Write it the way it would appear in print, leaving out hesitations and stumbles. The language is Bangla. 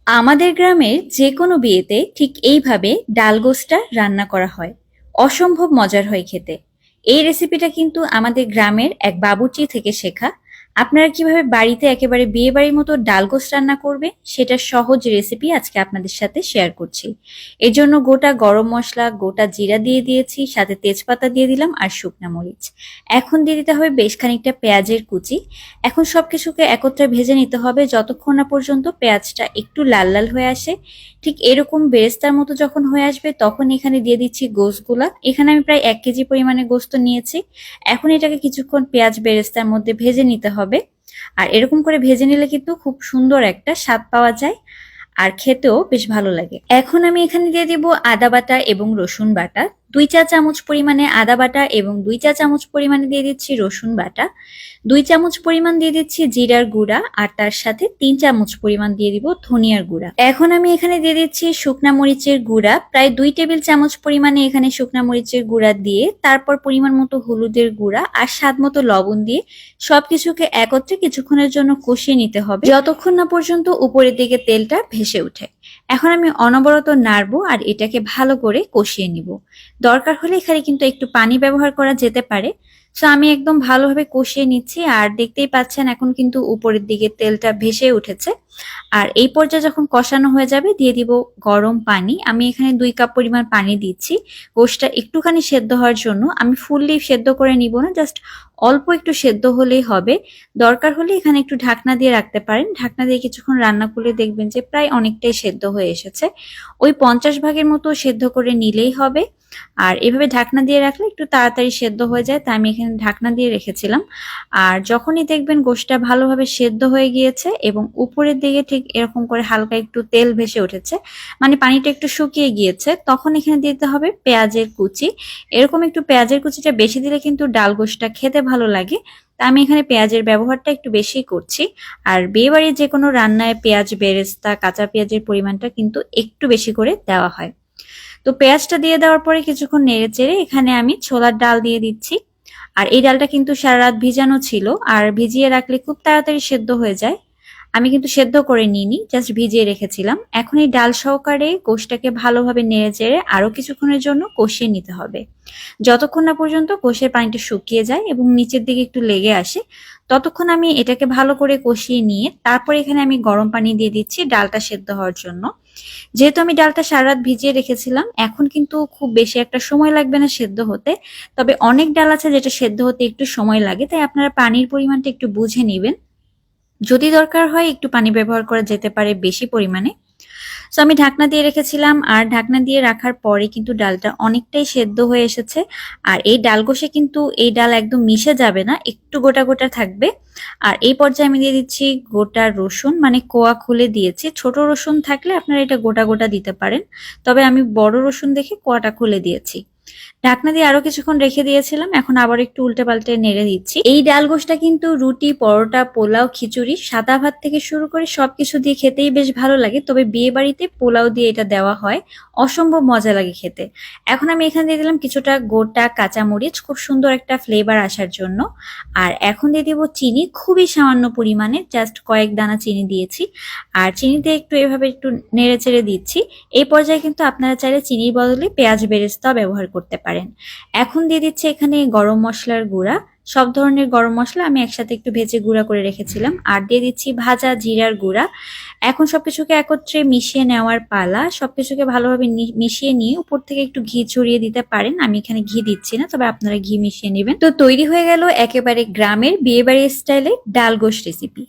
আমাদের গ্রামের যে কোনো বিয়েতে ঠিক এইভাবে ডাল গোশটা রান্না করা হয়। অসম্ভব মজার হয় খেতে। এই রেসিপিটা কিন্তু আমাদের গ্রামের এক বাবুর্চি থেকে শেখা। আপনারা কিভাবে বাড়িতে একেবারে বিয়ে বাড়ির মতো ডাল গোশ রান্না করবে সেটার সহজ রেসিপি আজকে আপনাদের সাথে শেয়ার করছি। এর জন্য গোটা গরম মশলা, গোটা জিরা দিয়ে দিয়েছি, সাথে তেজপাতা দিয়ে দিলাম আর শুকনা মরিচ। এখন দিয়ে দিতে হবে বেশ খানিকটা পেঁয়াজের কুচি। এখন সবকিছুকে একত্রে ভেজে নিতে হবে যতক্ষণ না পর্যন্ত পেঁয়াজটা একটু লাল লাল হয়ে আসে। ঠিক এরকম বেরেস্তার মতো যখন হয়ে আসবে তখন এখানে দিয়ে দিচ্ছি গোশগুলা। এখানে আমি প্রায় 1 কেজি পরিমাণে গোশত নিয়েছি। এখন এটাকে কিছুক্ষণ পেঁয়াজ বেরেস্তার মধ্যে ভেজে নিতে হবে। আর এরকম করে ভেজে নিলে কিন্তু খুব সুন্দর একটা স্বাদ পাওয়া যায় আর খেতেও বেশ ভালো লাগে। এখন আমি এখানে দিয়ে দিব আদা বাটা এবং রসুন বাটা। 2 চা চামচ পরিমাণে আদা বাটা এবং 2 চা চামচ পরিমাণে দিয়ে দিচ্ছি রসুন বাটা। 2 চামচ পরিমাণ দিয়ে দিচ্ছি জিরার গুঁড়া আর তার সাথে 3 চামচ পরিমাণ দিয়ে দিব ধনিয়ার গুঁড়া। এখন আমি এখানে দিয়ে দিচ্ছি শুকনা মরিচের গুঁড়া, প্রায় 2 টেবিল চামচ পরিমাণে এখানে শুকনা মরিচের গুঁড়া দিয়ে তারপর পরিমাণ মতো হলুদের গুঁড়া আর স্বাদ মতো লবণ দিয়ে সবকিছুকে একত্রে কিছুক্ষণের জন্য কষিয়ে নিতে হবে যতক্ষণ না পর্যন্ত উপরের দিকে তেলটা ভেসে ওঠে। এখন আমি অনবরত নাড়বো আর এটাকে ভালো করে কষিয়ে নিব। দরকার হলে এখানে কিন্তু একটু পানি ব্যবহার করা যেতে পারে। সো আমি একদম ভালোভাবে কষিয়ে নিচ্ছি আর দেখতেই পাচ্ছেন এখন কিন্তু উপরের দিকে তেলটা ভেসে উঠেছে। আর এই পর্যায়ে যখন কষানো হয়ে যাবে দিয়ে দিব গরম পানি। আমি এখানে 2 কাপ পরিমাণ পানি দিচ্ছি গোশটা একটুখানি সেদ্ধ হওয়ার জন্য। আমি ফুললি সেদ্ধ করে নিব না, জাস্ট অল্প একটু সেদ্ধ হলেই হবে। দরকার হলে এখানে একটু ঢাকনা দিয়ে রাখতে পারেন। ঢাকনা দিয়ে কিছুক্ষণ রান্না করলে দেখবেন যে প্রায় অনেকটাই সেদ্ধ হয়ে এসেছে। ওই 50 ভাগের মতো সেদ্ধ করে নিলেই হবে। আর এভাবে ঢাকনা দিয়ে রাখলে একটু তাড়াতাড়ি সেদ্ধ হয়ে যায়, তাই আমি এখানে ঢাকনা দিয়ে রেখেছিলাম। আর যখনই দেখবেন গোশটা ভালোভাবে সেদ্ধ হয়ে গিয়েছে এবং উপরের দিকে ঠিক এরকম করে হালকা একটু তেল ভেসে উঠেছে, মানে পানিটা একটু শুকিয়ে গিয়েছে, তখন এখানে দিতে হবে পেঁয়াজের কুচি। এরকম একটু পেঁয়াজের কুচিটা বেশি দিলে কিন্তু ডাল গোশটা খেতে ভালো লাগে। তা আমি এখানে পেঁয়াজের ব্যবহারটা একটু বেশি করছি। আর বিয়ে বাড়ির যে কোনো রান্নায় পেঁয়াজ বেরেস্তা কাঁচা পেঁয়াজের পরিমাণটা কিন্তু একটু বেশি করে দেওয়া হয়। তো পেঁয়াজটা দিয়ে দেওয়ার পরে কিছুক্ষণ নেড়ে চেড়ে এখানে আমি ছোলার ডাল দিয়ে দিচ্ছি। আর এই ডালটা কিন্তু সারা রাত ভিজানো ছিল, আর ভিজিয়ে রাখলে খুব তাড়াতাড়ি সেদ্ধ হয়ে যায়। আমি কিন্তু সেদ্ধ করে নিইনি, জাস্ট ভিজিয়ে রেখেছিলাম। এখন এই ডাল সহকারে গোশটাকে ভালোভাবে নেড়ে চেড়ে আরো কিছুক্ষণের জন্য কষিয়ে নিতে হবে যতক্ষণ না পর্যন্ত গোশের পানিটা শুকিয়ে যায় এবং নিচের দিকে একটু লেগে আসে। ততক্ষণ আমি এটাকে ভালো করে কষিয়ে নিয়ে তারপর এখানে আমি গরম পানি দিয়ে দিচ্ছি ডালটা সেদ্ধ হওয়ার জন্য। যেহেতু আমি ডালটা সারা রাত ভিজিয়ে রেখেছিলাম, এখন কিন্তু খুব বেশি একটা সময় লাগবে না সেদ্ধ হতে। তবে অনেক ডাল আছে যেটা সেদ্ধ হতে একটু সময় লাগে, তাই আপনারা পানির পরিমাণটা একটু বুঝে নেবেন। যদি দরকার হয় একটু পানি ব্যবহার করা যেতে পারে বেশি পরিমাণে। সো আমি ঢাকনা দিয়ে রেখেছিলাম আর ঢাকনা দিয়ে রাখার পরে কিন্তু ডালটা অনেকটাই সেদ্ধ হয়ে এসেছে। আর এই ডাল কষে কিন্তু এই ডাল একদম মিশে যাবে না, একটু গোটা গোটা থাকবে। আর এই পর্যায়ে আমি দিয়ে দিচ্ছি গোটা রসুন, মানে কোয়া খুলে দিয়েছি। ছোট রসুন থাকলে আপনারা এটা গোটা গোটা দিতে পারেন, তবে আমি বড় রসুন দেখে কোয়াটা খুলে দিয়েছি। ঢাকনা দিয়ে আরো কিছুক্ষণ রেখে দিয়েছিলাম, এখন আবার একটু উল্টে পাল্টে নেড়ে দিচ্ছি। এই ডাল গোশটা কিন্তু রুটি, পরোটা, পোলাও, খিচুড়ি, সাদা ভাত থেকে শুরু করে সবকিছু দিয়ে খেতেই বেশ ভালো লাগে। তবে বিয়ে বাড়িতে পোলাও দিয়ে এটা দেওয়া হয়, অসম্ভব মজা লাগে খেতে। এখন আমি এখানে দিয়ে দিলাম কিছুটা গোটা কাঁচামরিচ, খুব সুন্দর একটা ফ্লেভার আসার জন্য। আর এখন দিয়ে দিব চিনি, খুবই সামান্য পরিমাণে, জাস্ট কয়েক দানা চিনি দিয়েছি। আর চিনিতে একটু এভাবে একটু নেড়ে চেড়ে দিচ্ছি। এই পর্যায়ে কিন্তু আপনারা চাইলে চিনির বদলে পেঁয়াজ বেরেস্তা ব্যবহার করতে পারেন। এখন দিয়ে দিচ্ছি এখানে গরম মশলার গুঁড়া। সব ধরনের গরম মশলা আমি একসাথে একটু ভেজে গুঁড়া করে রেখেছিলাম। আর দিয়ে দিচ্ছি ভাজা জিরার গুঁড়া। এখন সবকিছুকে একত্রে মিশিয়ে নেওয়ার পালা। সবকিছুকে ভালোভাবে মিশিয়ে নিয়ে উপর থেকে একটু ঘি ছড়িয়ে দিতে পারেন। আমি এখানে ঘি দিচ্ছি না, তবে আপনারা ঘি মিশিয়ে নেবেন। তো তৈরি হয়ে গেল একেবারে গ্রামের বিয়েবাড়ির স্টাইলে ডাল গোশ রেসিপি।